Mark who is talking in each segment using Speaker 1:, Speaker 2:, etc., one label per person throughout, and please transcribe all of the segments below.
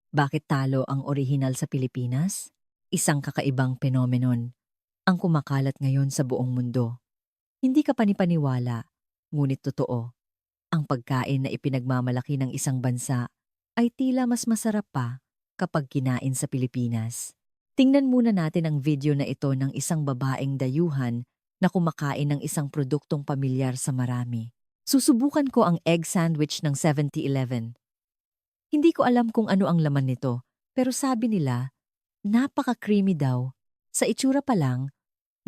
Speaker 1: Bakit talo ang orihinal sa Pilipinas? Isang kakaibang phenomenon ang kumakalat ngayon sa buong mundo. Hindi ka panipaniwala, ngunit totoo. Ang pagkain na ipinagmamalaki ng isang bansa ay tila mas masarap pa kapag kinain sa Pilipinas. Tingnan muna natin ang video na ito ng isang babaeng dayuhan na kumakain ng isang produktong pamilyar sa marami. Susubukan ko ang egg sandwich ng 7-Eleven. Hindi ko alam kung ano ang laman nito, pero sabi nila, napaka-creamy daw. Sa itsura pa lang,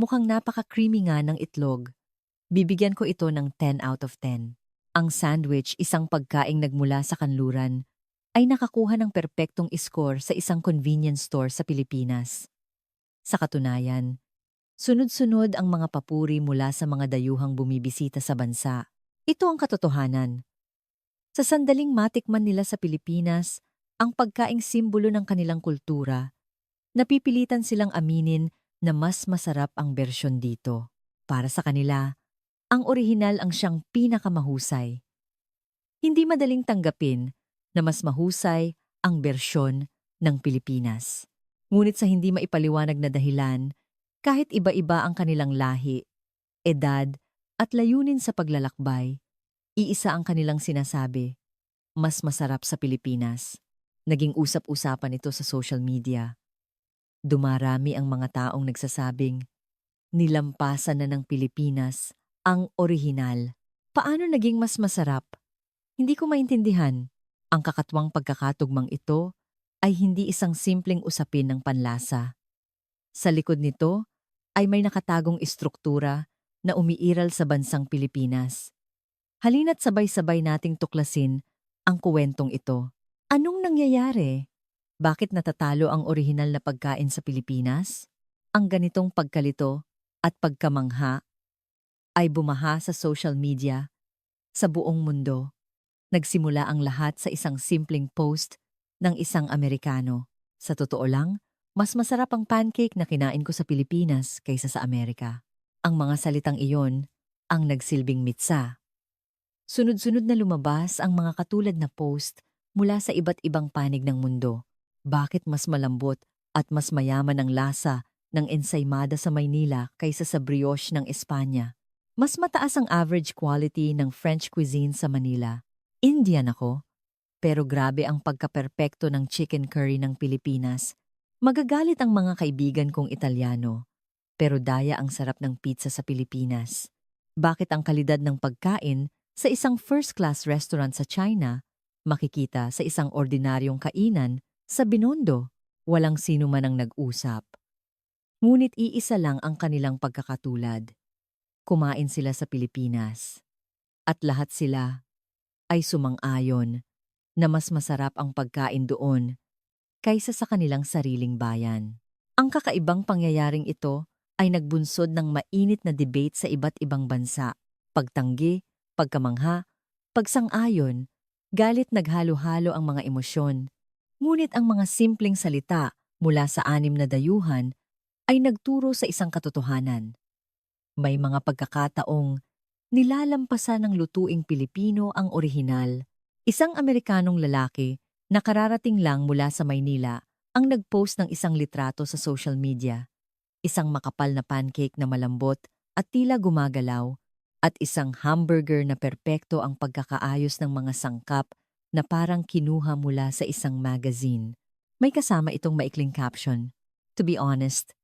Speaker 1: mukhang napaka-creamy nga ng itlog. Bibigyan ko ito ng 10 out of 10. Ang sandwich, isang pagkaing nagmula sa kanluran, ay nakakuha ng perpektong score sa isang convenience store sa Pilipinas. Sa katunayan, sunod-sunod ang mga papuri mula sa mga dayuhang bumibisita sa bansa. Ito ang katotohanan. Sa sandaling matikman nila sa Pilipinas, ang pagkaing simbolo ng kanilang kultura, napipilitan silang aminin na mas masarap ang bersyon dito. Para sa kanila, ang orihinal ang siyang pinakamahusay. Hindi madaling tanggapin na mas mahusay ang bersyon ng Pilipinas. Ngunit sa hindi maipaliwanag na dahilan, kahit iba-iba ang kanilang lahi, edad at layunin sa paglalakbay, iisa ang kanilang sinasabi, mas masarap sa Pilipinas. Naging usap-usapan ito sa social media. Dumarami ang mga taong nagsasabing, nilampasan na ng Pilipinas ang orihinal. Paano naging mas masarap? Hindi ko maintindihan. Ang kakatwang pagkakatugmang ito ay hindi isang simpleng usapin ng panlasa. Sa likod nito ay may nakatagong istruktura na umiiral sa bansang Pilipinas. Halina't sabay-sabay nating tuklasin ang kuwentong ito. Anong nangyayari? Bakit natatalo ang orihinal na pagkain sa Pilipinas? Ang ganitong pagkalito at pagkamangha ay bumaha sa social media sa buong mundo. Nagsimula ang lahat sa isang simpleng post ng isang Amerikano. Sa totoo lang, mas masarap ang pancake na kinain ko sa Pilipinas kaysa sa Amerika. Ang mga salitang iyon ang nagsilbing mitsa. Sunod-sunod na lumabas ang mga katulad na post mula sa iba't ibang panig ng mundo. Bakit mas malambot at mas mayaman ang lasa ng ensaymada sa Maynila kaysa sa brioche ng Espanya? Mas mataas ang average quality ng French cuisine sa Manila. Indian ako, pero grabe ang pagkaperpekto ng chicken curry ng Pilipinas. Magagalit ang mga kaibigan kong Italyano, pero daya ang sarap ng pizza sa Pilipinas. Bakit ang kalidad ng pagkain sa isang first-class restaurant sa China makikita sa isang ordinaryong kainan sa Binondo? Walang sino man ang nag-usap. Ngunit iisa lang ang kanilang pagkakatulad. Kumain sila sa Pilipinas. At lahat sila ay sumang-ayon na mas masarap ang pagkain doon kaysa sa kanilang sariling bayan. Ang kakaibang pangyayaring ito ay nagbunsod ng mainit na debate sa iba't ibang bansa. Pagtanggi, pagkamangha, pagsang-ayon, galit naghalo-halo ang mga emosyon. Ngunit ang mga simpleng salita mula sa anim na dayuhan ay nagturo sa isang katotohanan. May mga pagkakataong nilalampasan ng lutuing Pilipino ang orihinal. Isang Amerikanong lalaki na kararating lang mula sa Maynila ang nag-post ng isang litrato sa social media. Isang makapal na pancake na malambot at tila gumagalaw at isang hamburger na perpekto ang pagkakaayos ng mga sangkap na parang kinuha mula sa isang magazine. May kasama itong maikling caption, "To be honest,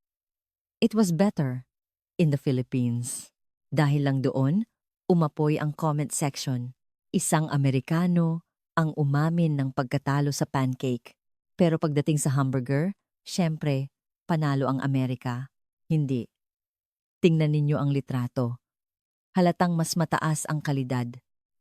Speaker 1: it was better in the Philippines." Dahil lang doon, umapoy ang comment section. Isang Amerikano ang umamin ng pagkatalo sa pancake. Pero pagdating sa hamburger, syempre, panalo ang Amerika. Hindi. Tingnan ninyo ang litrato. Halatang mas mataas ang kalidad.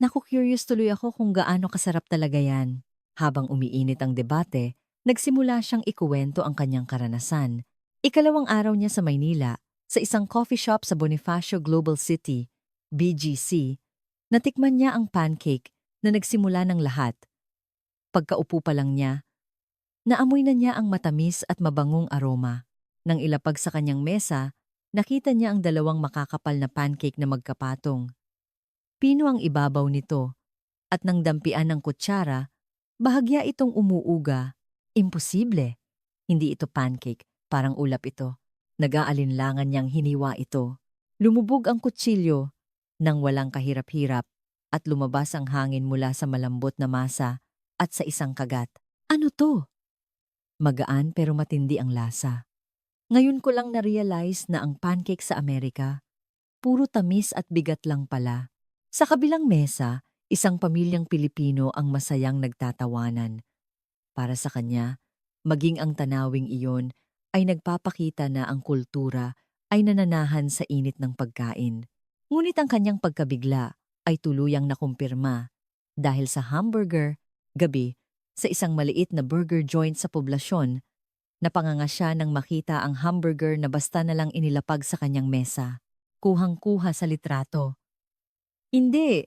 Speaker 1: Naku-curious tuloy ako kung gaano kasarap talaga yan. Habang umiinit ang debate, nagsimula siyang ikuwento ang kanyang karanasan. Ikalawang araw niya sa Maynila, sa isang coffee shop sa Bonifacio Global City, BGC, natikman niya ang pancake na nagsimula ng lahat. Pagkaupo pa lang niya, naamoy na niya ang matamis at mabangong aroma. Nang ilapag sa kanyang mesa, nakita niya ang dalawang makakapal na pancake na magkapatong. Pino ang ibabaw nito, at nang dampian ng kutsara, bahagya itong umuuga. Imposible. Hindi ito pancake, parang ulap ito. Nag-aalinlangan niyang hiniwa ito. Lumubog ang kutsilyo nang walang kahirap-hirap at lumabas ang hangin mula sa malambot na masa at sa isang kagat. Ano to? Magaan pero matindi ang lasa. Ngayon ko lang na-realize na ang pancake sa Amerika, puro tamis at bigat lang pala. Sa kabilang mesa, isang pamilyang Pilipino ang masayang nagtatawanan. Para sa kanya, maging ang tanawing iyon ay nagpapakita na ang kultura ay nananahan sa init ng pagkain. Ngunit ang kanyang pagkabigla ay tuluyang nakumpirma dahil sa hamburger, gabi, sa isang maliit na burger joint sa poblasyon, napanganga siya nang makita ang hamburger na basta na lang inilapag sa kanyang mesa. Kuhang-kuha sa litrato. Hindi,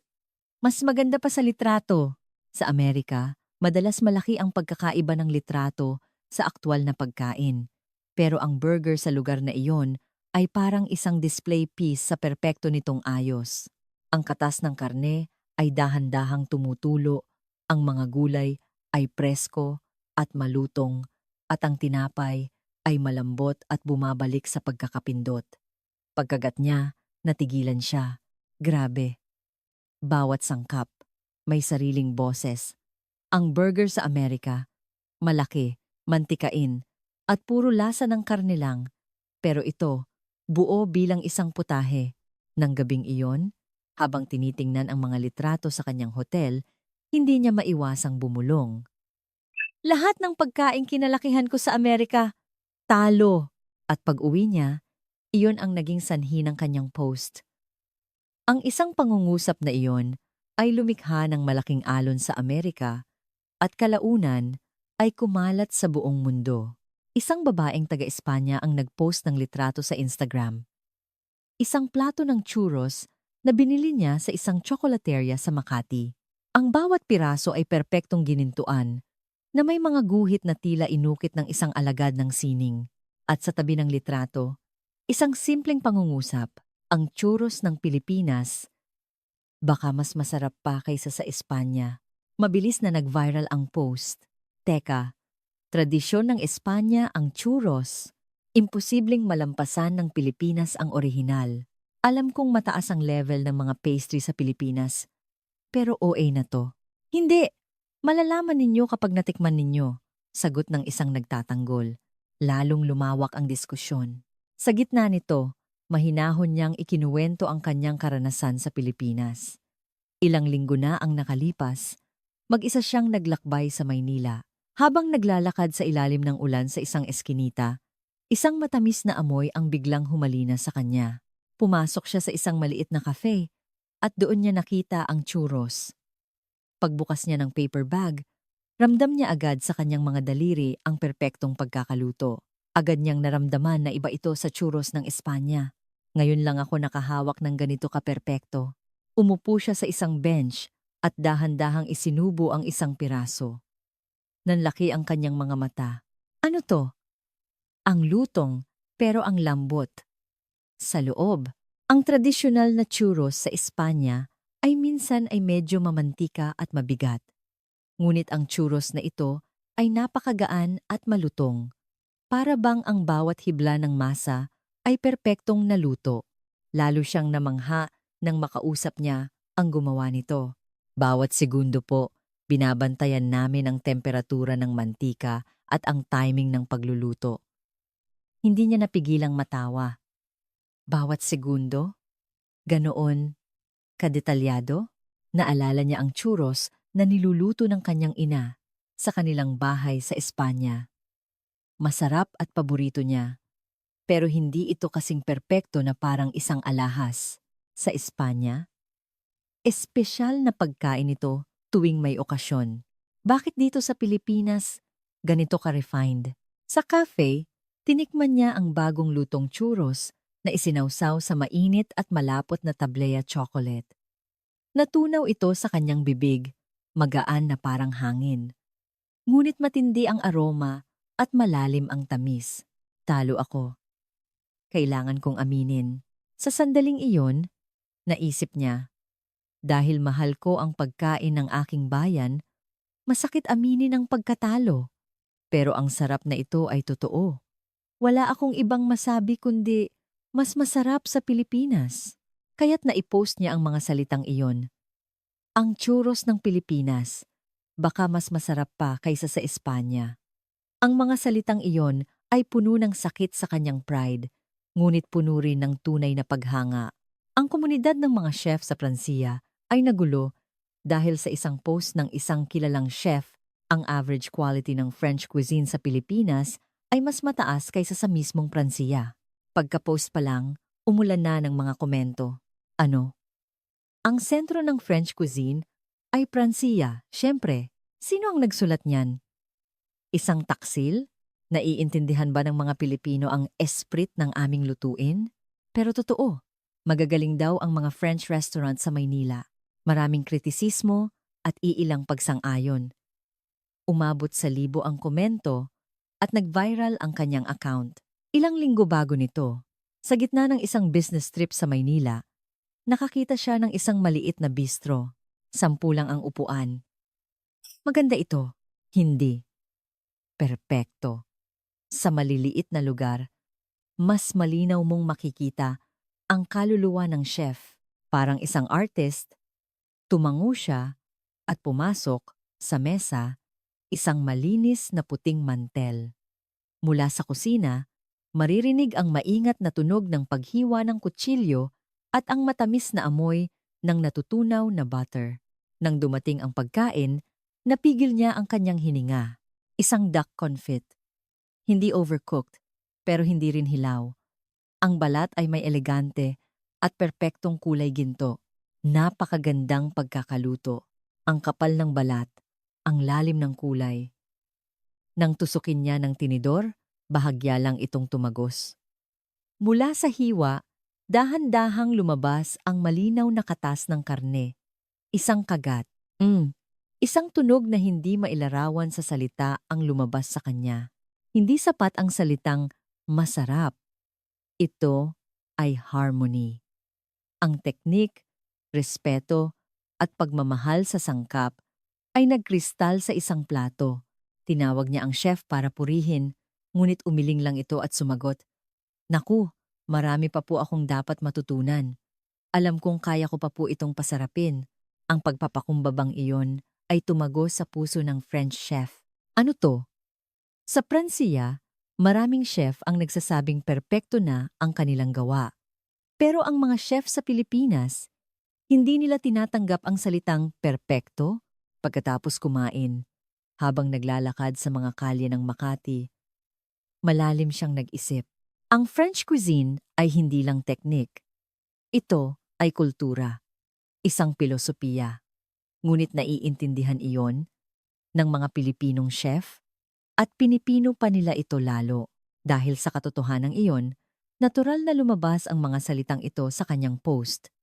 Speaker 1: mas maganda pa sa litrato. Sa Amerika, madalas malaki ang pagkakaiba ng litrato sa aktwal na pagkain. Pero ang burger sa lugar na iyon ay parang isang display piece sa perpekto nitong ayos. Ang katas ng karne ay dahan-dahang tumutulo, ang mga gulay ay presko at malutong, at ang tinapay ay malambot at bumabalik sa pagkakapindot. Pagkagat niya, natigilan siya. Grabe. Bawat sangkap, may sariling boses. Ang burger sa Amerika, malaki, mantikain, at puro lasa ng karne lang. Pero ito, buo bilang isang putahe. Nang gabing iyon, habang tinitingnan ang mga litrato sa kanyang hotel, hindi niya maiwasang bumulong. Lahat ng pagkaing kinalakihan ko sa Amerika, talo. At pag-uwi niya, iyon ang naging sanhi ng kanyang post. Ang isang pangungusap na iyon ay lumikha ng malaking alon sa Amerika at kalaunan ay kumalat sa buong mundo. Isang babaeng taga-Espanya ang nagpost ng litrato sa Instagram. Isang plato ng churros na binili niya sa isang tsokolaterya sa Makati. Ang bawat piraso ay perpektong ginintuan na may mga guhit na tila inukit ng isang alagad ng sining. At sa tabi ng litrato, isang simpleng pangungusap, ang churros ng Pilipinas, baka mas masarap pa kaysa sa Espanya. Mabilis na nag-viral ang post. Teka, tradisyon ng Espanya ang churros. Imposibleng malampasan ng Pilipinas ang orihinal. Alam kong mataas ang level ng mga pastry sa Pilipinas, pero OA na to. Hindi, malalaman ninyo kapag natikman ninyo, sagot ng isang nagtatanggol. Lalong lumawak ang diskusyon. Sa gitna nito, mahinahon niyang ikinuwento ang kanyang karanasan sa Pilipinas. Ilang linggo na ang nakalipas, mag-isa siyang naglakbay sa Maynila. Habang naglalakad sa ilalim ng ulan sa isang eskinita, isang matamis na amoy ang biglang humalina sa kanya. Pumasok siya sa isang maliit na cafe at doon niya nakita ang churros. Pagbukas niya ng paper bag, ramdam niya agad sa kanyang mga daliri ang perpektong pagkakaluto. Agad niyang naramdaman na iba ito sa churros ng Espanya. Ngayon lang ako nakahawak ng ganito kaperpekto. Umupo siya sa isang bench at dahan-dahang isinubo ang isang piraso. Nanlaki ang kanyang mga mata. Ano to? Ang lutong, pero ang lambot. Sa loob, ang tradisyonal na churros sa Espanya ay minsan ay medyo mamantika at mabigat. Ngunit ang churros na ito ay napakagaan at malutong. Para bang ang bawat hibla ng masa ay perpektong naluto. Lalo siyang namangha nang makausap niya ang gumawa nito. Bawat segundo po, binabantayan namin ang temperatura ng mantika at ang timing ng pagluluto. Hindi niya napigilang matawa. Bawat segundo? Ganoon kadetalyado? Naalala niya ang churros na niluluto ng kanyang ina sa kanilang bahay sa Espanya. Masarap at paborito niya, pero hindi ito kasing perpekto na parang isang alahas. Sa Espanya, espesyal na pagkain ito tuwing may okasyon. Bakit dito sa Pilipinas, ganito ka-refined? Sa cafe, tinikman niya ang bagong lutong churros na isinawsaw sa mainit at malapot na tableya chocolate. Natunaw ito sa kanyang bibig, magaan na parang hangin. Ngunit matindi ang aroma at malalim ang tamis. Talo ako. Kailangan kong aminin. Sa sandaling iyon, naisip niya, dahil mahal ko ang pagkain ng aking bayan, masakit aminin ang pagkatalo. Pero ang sarap na ito ay totoo. Wala akong ibang masabi kundi mas masarap sa Pilipinas. Kaya't naipost niya ang mga salitang iyon. Ang churros ng Pilipinas, baka mas masarap pa kaysa sa Espanya. Ang mga salitang iyon ay puno ng sakit sa kanyang pride, ngunit puno rin ng tunay na paghanga. Ang komunidad ng mga chef sa Pransiya ay nagulo dahil sa isang post ng isang kilalang chef. Ang average quality ng French cuisine sa Pilipinas ay mas mataas kaysa sa mismong Pransiya. Pagka-post pa lang, umulan na ng mga komento. Ano? Ang sentro ng French cuisine ay Pransiya, syempre. Sino ang nagsulat niyan? Isang taksil? Naiintindihan ba ng mga Pilipino ang esprit ng aming lutuin? Pero totoo, magagaling daw ang mga French restaurant sa Maynila. Maraming kritisismo at iilang pagsang-ayon. Umabot sa 1,000 ang komento at nag-viral ang kanyang account. Ilang linggo bago nito, sa gitna ng isang business trip sa Maynila, nakakita siya ng isang maliit na bistro. 10 lang ang upuan. Maganda ito. Hindi. Perpekto. Sa maliliit na lugar, mas malinaw mong makikita ang kaluluwa ng chef. Parang isang artist, tumango siya at pumasok sa mesa isang malinis na puting mantel. Mula sa kusina, maririnig ang maingat na tunog ng paghiwa ng kutsilyo at ang matamis na amoy ng natutunaw na butter. Nang dumating ang pagkain, napigil niya ang kanyang hininga. Isang duck confit. Hindi overcooked, pero hindi rin hilaw. Ang balat ay may elegante at perpektong kulay ginto. Napakagandang pagkakaluto. Ang kapal ng balat, ang lalim ng kulay. Nang tusukin niya ng tinidor, bahagya lang itong tumagos. Mula sa hiwa, dahan-dahang lumabas ang malinaw na katas ng karne. Isang kagat. Isang tunog na hindi mailarawan sa salita ang lumabas sa kanya. Hindi sapat ang salitang masarap. Ito ay harmony. Ang teknik, respeto, at pagmamahal sa sangkap ay nagkristal sa isang plato. Tinawag niya ang chef para purihin, ngunit umiling lang ito at sumagot, "Naku, marami pa po akong dapat matutunan. Alam kong kaya ko pa po itong pasarapin." Ang pagpapakumbabang iyon ay tumago sa puso ng French chef. Ano to? Sa Pransiya, maraming chef ang nagsasabing perpekto na ang kanilang gawa. Pero ang mga chef sa Pilipinas, hindi nila tinatanggap ang salitang perpekto pagkatapos kumain. Habang naglalakad sa mga kalye ng Makati, malalim siyang nag-isip. Ang French cuisine ay hindi lang teknik. Ito ay kultura, isang pilosopiya. Ngunit naiintindihan iyon ng mga Pilipinong chef at pinipino pa nila ito lalo. Dahil sa katotohanan iyon, natural na lumabas ang mga salitang ito sa kanyang post.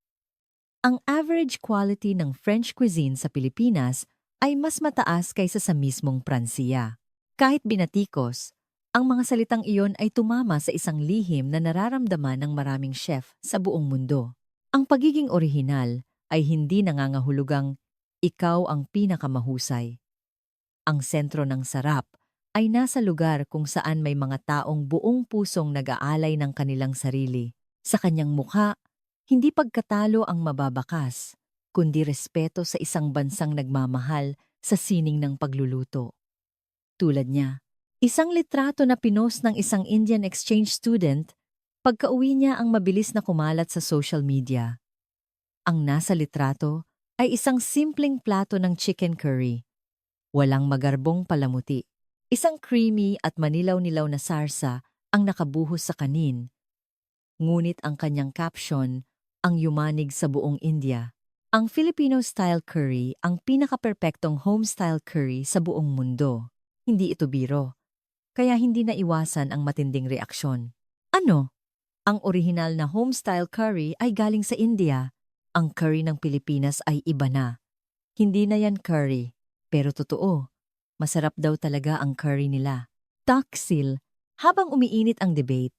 Speaker 1: Ang average quality ng French cuisine sa Pilipinas ay mas mataas kaysa sa mismong Pransiya. Kahit binatikos, ang mga salitang iyon ay tumama sa isang lihim na nararamdaman ng maraming chef sa buong mundo. Ang pagiging orihinal ay hindi nangangahulugang ikaw ang pinakamahusay. Ang sentro ng sarap ay nasa lugar kung saan may mga taong buong pusong nag-aalay ng kanilang sarili. Sa kanyang mukha, hindi pagkatalo ang mababakas, kundi respeto sa isang bansang nagmamahal sa sining ng pagluluto. Tulad niya, isang litrato na pinost ng isang Indian exchange student, pagkauwi niya ang mabilis na kumalat sa social media. Ang nasa litrato ay isang simpleng plato ng chicken curry. Walang magarbong palamuti. Isang creamy at manilaw-nilaw na sarsa ang nakabuhos sa kanin. Ngunit ang kanyang caption ang yumanig sa buong India. Ang Filipino-style curry ang pinaka-perpektong home-style curry sa buong mundo. Hindi ito biro, kaya hindi naiwasan ang matinding reaksyon. Ano? Ang orihinal na home-style curry ay galing sa India. Ang curry ng Pilipinas ay iba na. Hindi na yan curry, pero totoo. Masarap daw talaga ang curry nila. Taksil, habang umiinit ang debate,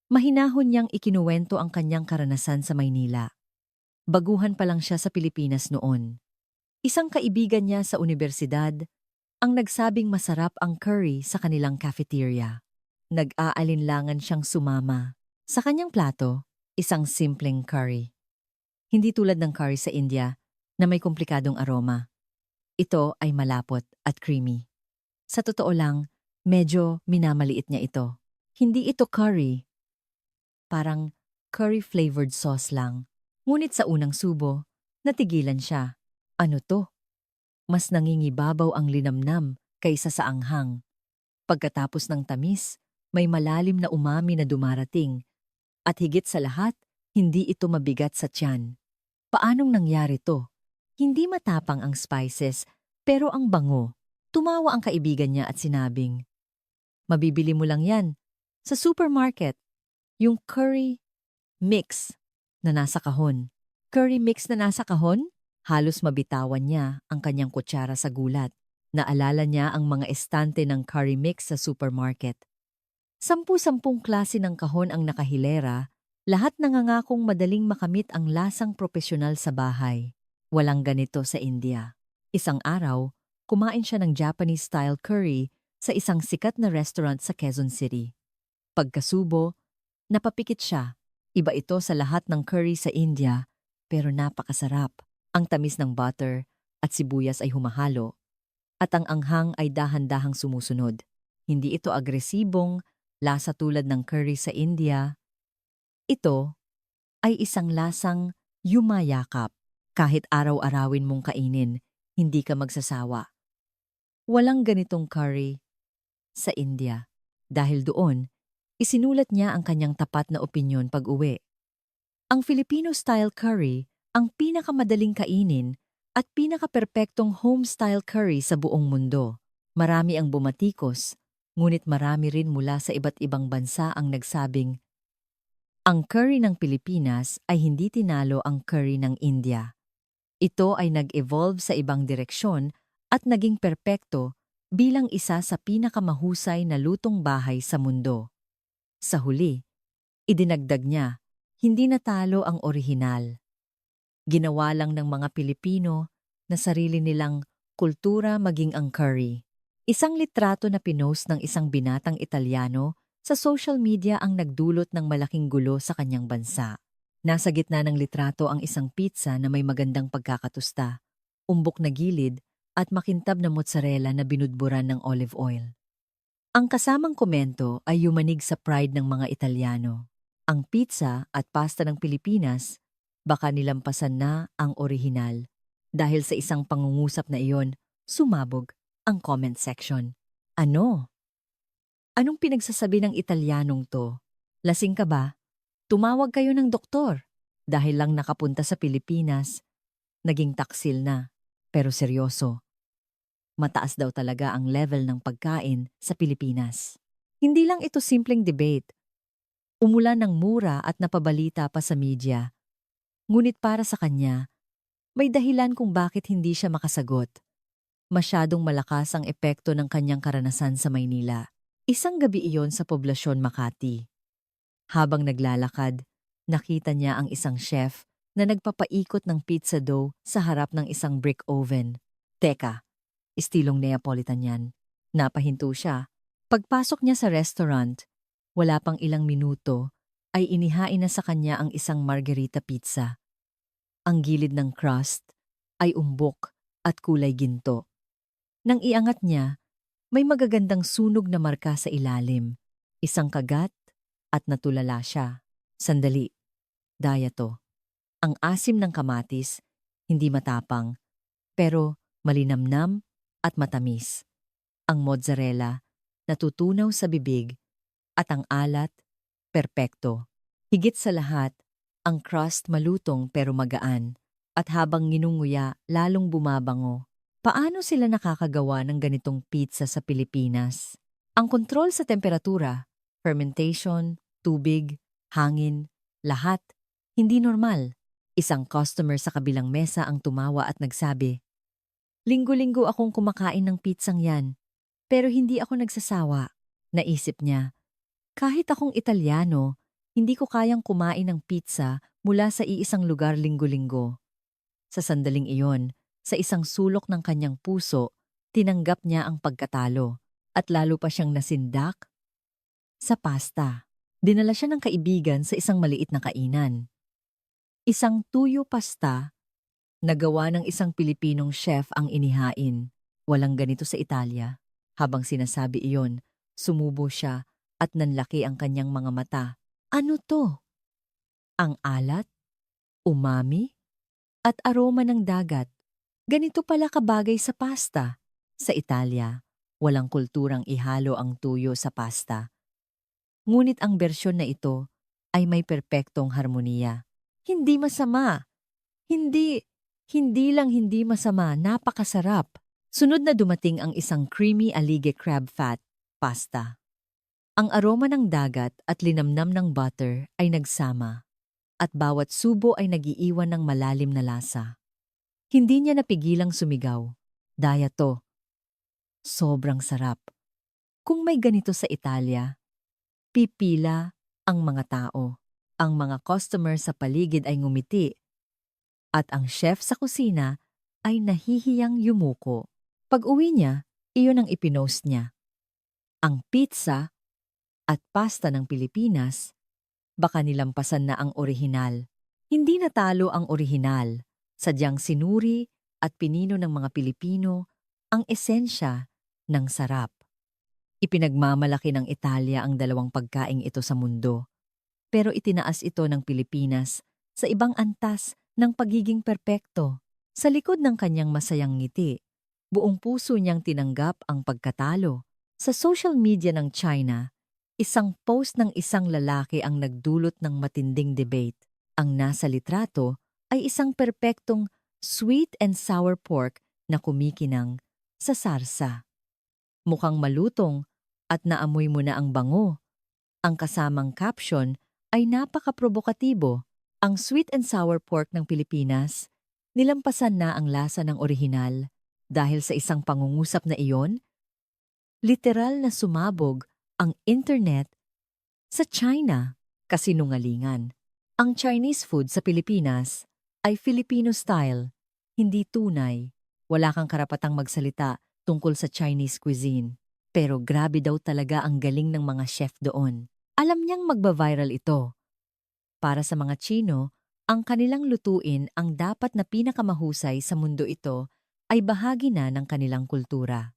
Speaker 1: mahinahon niyang ikinuwento ang kanyang karanasan sa Maynila. Baguhan pa lang siya sa Pilipinas noon. Isang kaibigan niya sa universidad ang nagsabing masarap ang curry sa kanilang cafeteria. Nag-aalinlangan siyang sumama. Sa kanyang plato, isang simpleng curry. Hindi tulad ng curry sa India na may komplikadong aroma. Ito ay malapot at creamy. Sa totoo lang, medyo minamaliit niya ito. Hindi ito curry. Parang curry-flavored sauce lang. Ngunit sa unang subo, natigilan siya. Ano to? Mas nangingibabaw ang linamnam kaysa sa anghang. Pagkatapos ng tamis, may malalim na umami na dumarating. At higit sa lahat, hindi ito mabigat sa tiyan. Paanong nangyari to? Hindi matapang ang spices, pero ang bango. Tumawa ang kaibigan niya at sinabing, "Mabibili mo lang yan sa supermarket. Yung curry mix na nasa kahon." Curry mix na nasa kahon? Halos mabitawan niya ang kanyang kutsara sa gulat. Naalala niya ang mga estante ng curry mix sa supermarket. 10-10 klase ng kahon ang nakahilera, lahat nangangakong madaling makamit ang lasang propesyonal sa bahay. Walang ganito sa India. Isang araw, kumain siya ng Japanese-style curry sa isang sikat na restaurant sa Quezon City. Pagkasubo, napapikit siya. Iba ito sa lahat ng curry sa India, pero napakasarap. Ang tamis ng butter at sibuyas ay humahalo, at ang anghang ay dahan-dahang sumusunod. Hindi ito agresibong, lasa tulad ng curry sa India. Ito ay isang lasang yumayakap. Kahit araw-arawin mong kainin, hindi ka magsasawa. Walang ganitong curry sa India. Dahil doon, isinulat niya ang kanyang tapat na opinyon pag-uwi. Ang Filipino-style curry ang pinakamadaling kainin at pinakaperpektong home-style curry sa buong mundo. Marami ang bumatikos, ngunit marami rin mula sa iba't ibang bansa ang nagsabing, ang curry ng Pilipinas ay hindi tinalo ang curry ng India. Ito ay nag-evolve sa ibang direksyon at naging perpekto bilang isa sa pinakamahusay na lutong bahay sa mundo. Sa huli, idinagdag niya, hindi natalo ang orihinal. Ginawa lang ng mga Pilipino na sarili nilang kultura maging ang curry. Isang litrato na pinost ng isang binatang Italyano sa social media ang nagdulot ng malaking gulo sa kanyang bansa. Nasa gitna ng litrato ang isang pizza na may magandang pagkakatusta, umbok na gilid at makintab na mozzarella na binudburan ng olive oil. Ang kasamang komento ay yumanig sa pride ng mga Italyano. Ang pizza at pasta ng Pilipinas, baka nilampasan na ang orihinal. Dahil sa isang pangungusap na iyon, sumabog ang comment section. Ano? Anong pinagsasabi ng Italianong to? Lasing ka ba? Tumawag kayo ng doktor. Dahil lang nakapunta sa Pilipinas, naging taksil na, pero seryoso. Mataas daw talaga ang level ng pagkain sa Pilipinas. Hindi lang ito simpleng debate. Umulan ng mura at napabalita pa sa media. Ngunit para sa kanya, may dahilan kung bakit hindi siya makasagot. Masyadong malakas ang epekto ng kanyang karanasan sa Maynila. Isang gabi iyon sa poblasyon Makati. Habang naglalakad, nakita niya ang isang chef na nagpapaikot ng pizza dough sa harap ng isang brick oven. Teka, estilong Neapolitan yan. Napahinto siya. Pagpasok niya sa restaurant, wala pang ilang minuto, ay inihain na sa kanya ang isang margherita pizza. Ang gilid ng crust ay umbok at kulay ginto. Nang iangat niya, may magagandang sunog na marka sa ilalim. Isang kagat at natulala siya. Sandali, daya to. Ang asim ng kamatis, hindi matapang, pero malinamnam at matamis. Ang mozzarella, natutunaw sa bibig, at ang alat, perpekto. Higit sa lahat, ang crust malutong pero magaan, at habang nginunguya, lalong bumabango. Paano sila nakakagawa ng ganitong pizza sa Pilipinas? Ang kontrol sa temperatura, fermentation, tubig, hangin, lahat, hindi normal. Isang customer sa kabilang mesa ang tumawa at nagsabi, "Linggo-linggo akong kumakain ng pizzang yan, pero hindi ako nagsasawa." Naisip niya, kahit akong Italyano, hindi ko kayang kumain ng pizza mula sa iisang lugar linggo-linggo. Sa sandaling iyon, sa isang sulok ng kanyang puso, Tinanggap niya ang pagkatalo at lalo pa siyang nasindak sa pasta. Dinala siya ng kaibigan sa isang maliit na kainan. Isang tuyo pasta na gawa ng isang Pilipinong chef ang inihain. Walang ganito sa Italia. Habang sinasabi iyon, sumubo siya at nanlaki ang kanyang mga mata. Ano to? Ang alat, umami, at aroma ng dagat. Ganito pala kabagay sa pasta. Sa Italia, walang kulturang ihalo ang tuyo sa pasta. Ngunit ang bersyon na ito ay may perpektong harmoniya. Hindi masama. Hindi, hindi lang hindi masama, napakasarap. Sunod na dumating ang isang creamy alige crab fat pasta. Ang aroma ng dagat at linamnam ng butter ay nagsama, at bawat subo ay nagiiwan ng malalim na lasa. Hindi niya napigilang sumigaw. Daya to. Sobrang sarap. Kung may ganito sa Italia, pipila ang mga tao. Ang mga customer sa paligid ay ngumiti, at ang chef sa kusina ay nahihiyang yumuko. Pag-uwi niya, iyon ang ipinost niya. Ang pizza at pasta ng Pilipinas, baka nilampasan na ang orihinal. Hindi natalo ang orihinal, sadyang sinuri at pinino ng mga Pilipino ang esensya ng sarap. Ipinagmamalaki ng Italia ang dalawang pagkaing ito sa mundo, pero itinaas ito ng Pilipinas sa ibang antas ng pagiging perpekto. Sa likod ng kanyang masayang ngiti, buong puso niyang tinanggap ang pagkatalo. Sa social media ng China, isang post ng isang lalaki ang nagdulot ng matinding debate. Ang nasa litrato ay isang perpektong sweet and sour pork na kumikinang sa sarsa. Mukhang malutong at naamoy mo na ang bango. Ang kasamang caption ay napaka-provokatibo. Ang sweet and sour pork ng Pilipinas, nilampasan na ang lasa ng orihinal dahil sa isang pangungusap na iyon, literal na sumabog ang internet sa China. Kasinungalingan. Ang Chinese food sa Pilipinas ay Filipino style, hindi tunay. Wala kang karapatang magsalita tungkol sa Chinese cuisine. Pero grabe daw talaga ang galing ng mga chef doon. Alam niyang magba-viral ito. Para sa mga Chino, ang kanilang lutuin ang dapat na pinakamahusay sa mundo ito ay bahagi na ng kanilang kultura.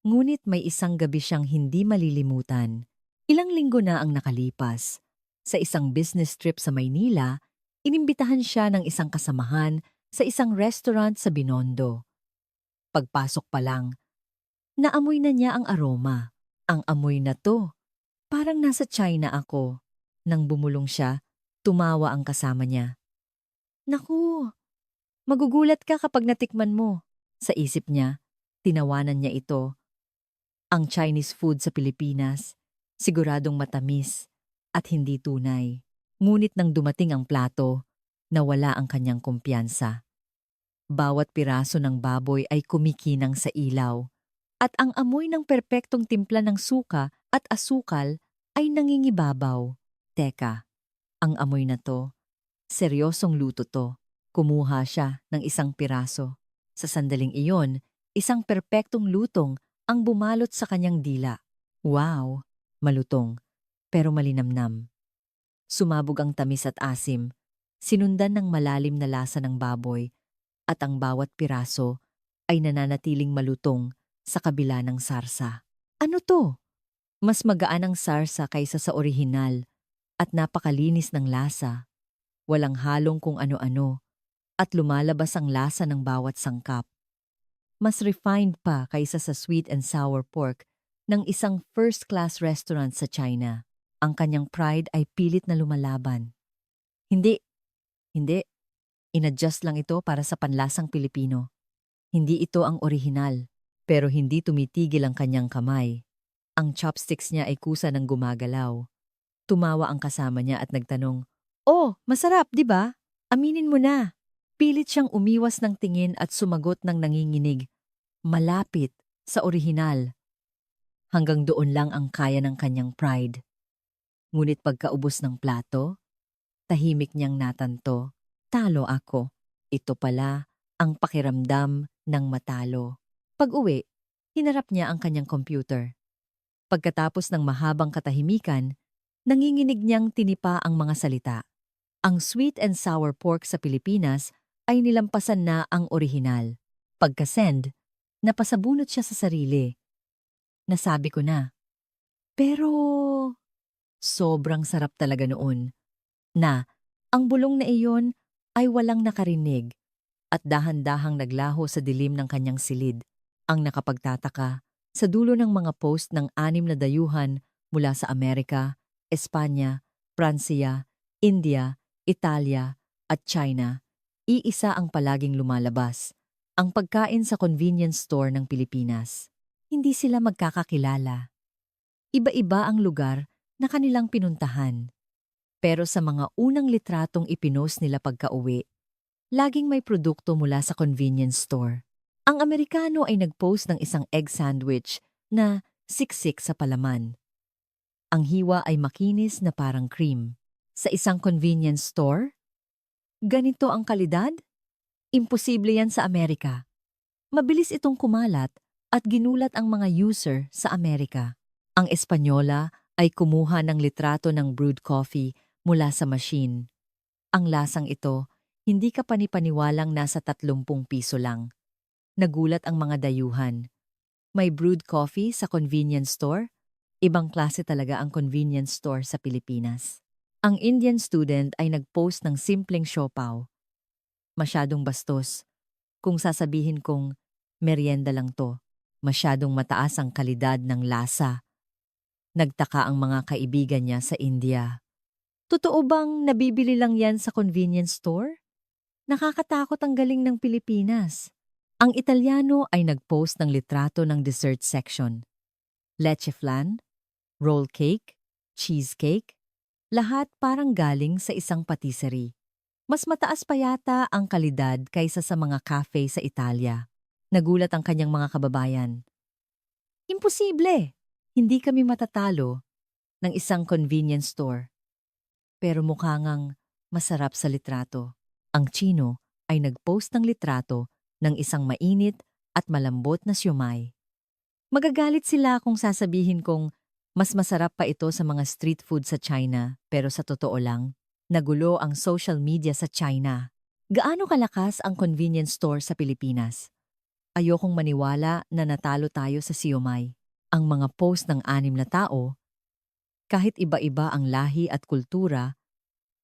Speaker 1: Ngunit may isang gabi siyang hindi malilimutan. Ilang linggo na ang nakalipas. Sa isang business trip sa Maynila, inimbitahan siya ng isang kasamahan sa isang restaurant sa Binondo. Pagpasok pa lang, naamoy na niya ang aroma. Ang amoy na to, parang nasa China ako. Nang bumulong siya, tumawa ang kasama niya. Naku, magugulat ka kapag natikman mo. Sa isip niya, tinawanan niya ito. Ang Chinese food sa Pilipinas, siguradong matamis at hindi tunay. Ngunit nang dumating ang plato, nawala ang kanyang kumpiyansa. Bawat piraso ng baboy ay kumikinang sa ilaw, at ang amoy ng perpektong timpla ng suka at asukal ay nangingibabaw. Teka, ang amoy na to, seryosong luto to. Kumuha siya ng isang piraso. Sa sandaling iyon, isang perpektong lutong ang bumalot sa kanyang dila. Wow, malutong, pero malinamnam. Sumabog ang tamis at asim, sinundan ng malalim na lasa ng baboy, at ang bawat piraso ay nananatiling malutong sa kabila ng sarsa. Ano to? Mas magaan ang sarsa kaysa sa orihinal at napakalinis ng lasa. Walang halong kung ano-ano at lumalabas ang lasa ng bawat sangkap. Mas refined pa kaysa sa sweet and sour pork ng isang first-class restaurant sa China. Ang kanyang pride ay pilit na lumalaban. Hindi. Inadjust lang ito para sa panlasang Pilipino. Hindi ito ang orihinal, pero hindi tumitigil ang kanyang kamay. Ang chopsticks niya ay kusa ng gumagalaw. Tumawa ang kasama niya at nagtanong, "Oh, masarap, di ba? Aminin mo na." Pilit siyang umiwas ng tingin at sumagot ng nanginginig, malapit sa orihinal. Hanggang doon lang ang kaya ng kanyang pride. Ngunit pagkaubos ng plato, tahimik niyang natanto, talo ako. Ito pala ang pakiramdam ng matalo. Pag-uwi, Hinarap niya ang kanyang computer. Pagkatapos ng mahabang katahimikan, nanginginig niyang tinipa ang mga salita. Ang sweet and sour pork sa Pilipinas ay nilampasan na ang orihinal. Pagka-send, napasabunot siya sa sarili. Nasabi ko na. Pero sobrang sarap talaga noon. Na, ang bulong na iyon ay walang nakarinig at dahan-dahang naglaho sa dilim ng kanyang silid. Ang nakapagtataka, sa dulo ng mga post ng 6 na dayuhan mula sa Amerika, Espanya, Pransiya, India, Italia at China, iisa ang palaging lumalabas, ang pagkain sa convenience store ng Pilipinas. Hindi sila magkakakilala. Iba-iba ang lugar na kanilang pinuntahan. Pero sa mga unang litratong ipinost nila pagka-uwi, laging may produkto mula sa convenience store. Ang Amerikano ay nag-post ng isang egg sandwich na siksik sa palaman. Ang hiwa ay makinis na parang cream. Sa isang convenience store? Ganito ang kalidad? Imposible yan sa Amerika. Mabilis itong kumalat at ginulat ang mga user sa Amerika. Ang Espanyola ay kumuha ng litrato ng brewed coffee mula sa machine. Ang lasang ito, hindi ka panipaniwalang nasa 30 piso lang. Nagulat ang mga dayuhan. May brewed coffee sa convenience store? Ibang klase talaga ang convenience store sa Pilipinas. Ang Indian student ay nag-post ng simpleng siopaw. Masyadong bastos. Kung sasabihin kong merienda lang to, masyadong mataas ang kalidad ng lasa. Nagtaka ang mga kaibigan niya sa India. Totoo bang nabibili lang yan sa convenience store? Nakakatakot ang galing ng Pilipinas. Ang Italyano ay nag-post ng litrato ng dessert section. Leche flan, roll cake, cheesecake, lahat parang galing sa isang patisserie. Mas mataas pa yata ang kalidad kaysa sa mga cafe sa Italia. Nagulat ang kanyang mga kababayan. Imposible! Hindi kami matatalo ng isang convenience store. Pero mukha ngang masarap sa litrato. Ang Chino ay nag-post ng litrato ng isang mainit at malambot na siomai. Magagalit sila kung sasabihin kong mas masarap pa ito sa mga street food sa China, pero sa totoo lang, nagulo ang social media sa China. Gaano kalakas ang convenience store sa Pilipinas? Ayokong maniwala na natalo tayo sa siomai. Ang mga post ng 6 na tao, kahit iba-iba ang lahi at kultura,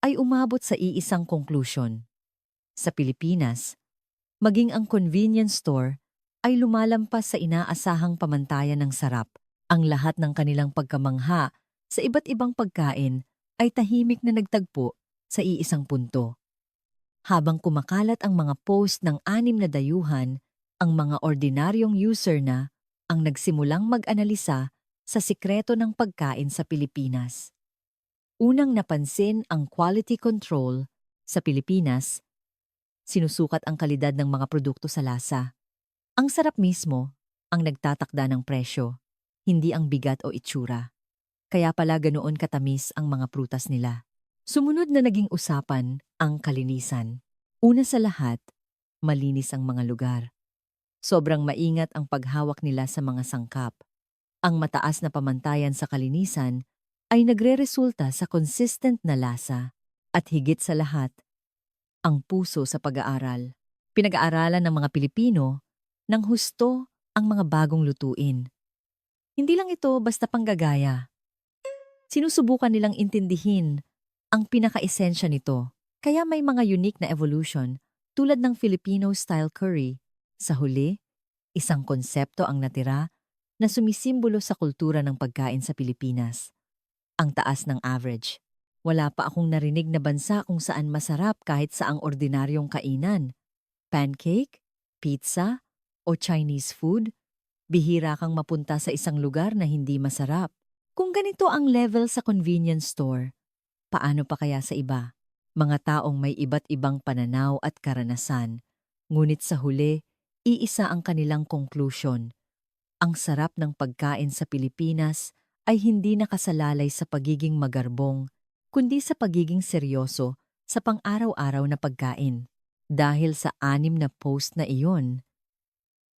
Speaker 1: ay umabot sa iisang conclusion. Sa Pilipinas, maging ang convenience store ay lumalampas sa inaasahang pamantayan ng sarap. Ang lahat ng kanilang pagkamangha sa iba't ibang pagkain ay tahimik na nagtagpo sa iisang punto. Habang kumakalat ang mga post ng 6 na dayuhan, ang mga ordinaryong user na ang nagsimulang mag-analisa sa sikreto ng pagkain sa Pilipinas. Unang napansin ang quality control sa Pilipinas. Sinusukat ang kalidad ng mga produkto sa lasa. Ang sarap mismo ang nagtatakda ng presyo, hindi ang bigat o itsura. Kaya pala ganoon katamis ang mga prutas nila. Sumunod na naging usapan ang kalinisan. Una sa lahat, malinis ang mga lugar. Sobrang maingat ang paghawak nila sa mga sangkap. Ang mataas na pamantayan sa kalinisan ay nagreresulta sa consistent na lasa at higit sa lahat, ang puso sa pag-aaral. Pinag-aaralan ng mga Pilipino ng husto ang mga bagong lutuin. Hindi lang ito basta panggagaya. Sinusubukan nilang intindihin ang pinaka-esensya nito. Kaya may mga unique na evolution tulad ng Filipino-style curry. Sa huli, isang konsepto ang natira na sumisimbolo sa kultura ng pagkain sa Pilipinas. Ang taas ng average. Wala pa akong narinig na bansa kung saan masarap kahit sa ang ordinaryong kainan. Pancake, pizza, o Chinese food, bihira kang mapunta sa isang lugar na hindi masarap. Kung ganito ang level sa convenience store, paano pa kaya sa iba? Mga taong may iba't ibang pananaw at karanasan, ngunit sa huli, iisa ang kanilang conclusion. Ang sarap ng pagkain sa Pilipinas ay hindi nakasalalay sa pagiging magarbong, kundi sa pagiging seryoso sa pang-araw-araw na pagkain. Dahil sa 6 na post na iyon,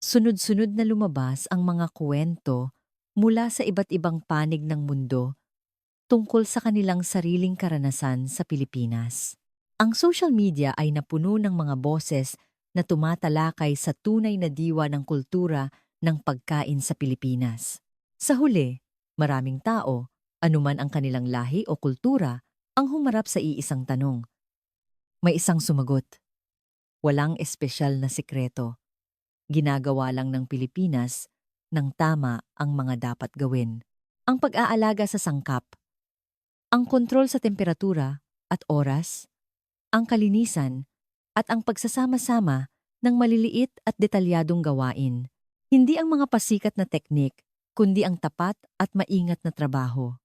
Speaker 1: Sunod-sunod na lumabas ang mga kwento mula sa iba't ibang panig ng mundo tungkol sa kanilang sariling karanasan sa Pilipinas. Ang social media ay napuno ng mga boses na tumatalakay sa tunay na diwa ng kultura ng pagkain sa Pilipinas. Sa huli, maraming tao, anuman ang kanilang lahi o kultura, ang humarap sa iisang tanong. May isang sumagot, walang espesyal na sikreto. Ginagawa lang ng Pilipinas ng tama ang mga dapat gawin. Ang pag-aalaga sa sangkap, ang kontrol sa temperatura at oras, ang kalinisan, at ang pagsasama-sama ng maliliit at detalyadong gawain. Hindi ang mga pasikat na teknik, kundi ang tapat at maingat na trabaho.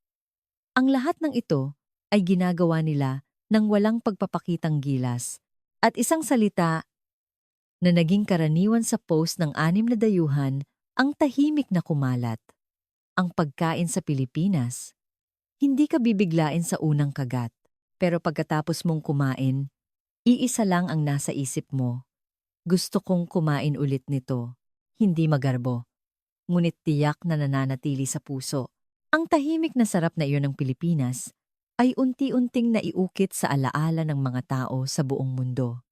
Speaker 1: Ang lahat ng ito ay ginagawa nila ng walang pagpapakitang gilas. At isang salita na naging karaniwan sa post ng 6 na dayuhan ang tahimik na kumalat. Ang pagkain sa Pilipinas, hindi ka bibiglain sa unang kagat. Pero pagkatapos mong kumain, iisa lang ang nasa isip mo. Gusto kong kumain ulit nito. Hindi magarbo, ngunit tiyak na nananatili sa puso. Ang tahimik na sarap na iyon ng Pilipinas ay unti-unting naiukit sa alaala ng mga tao sa buong mundo.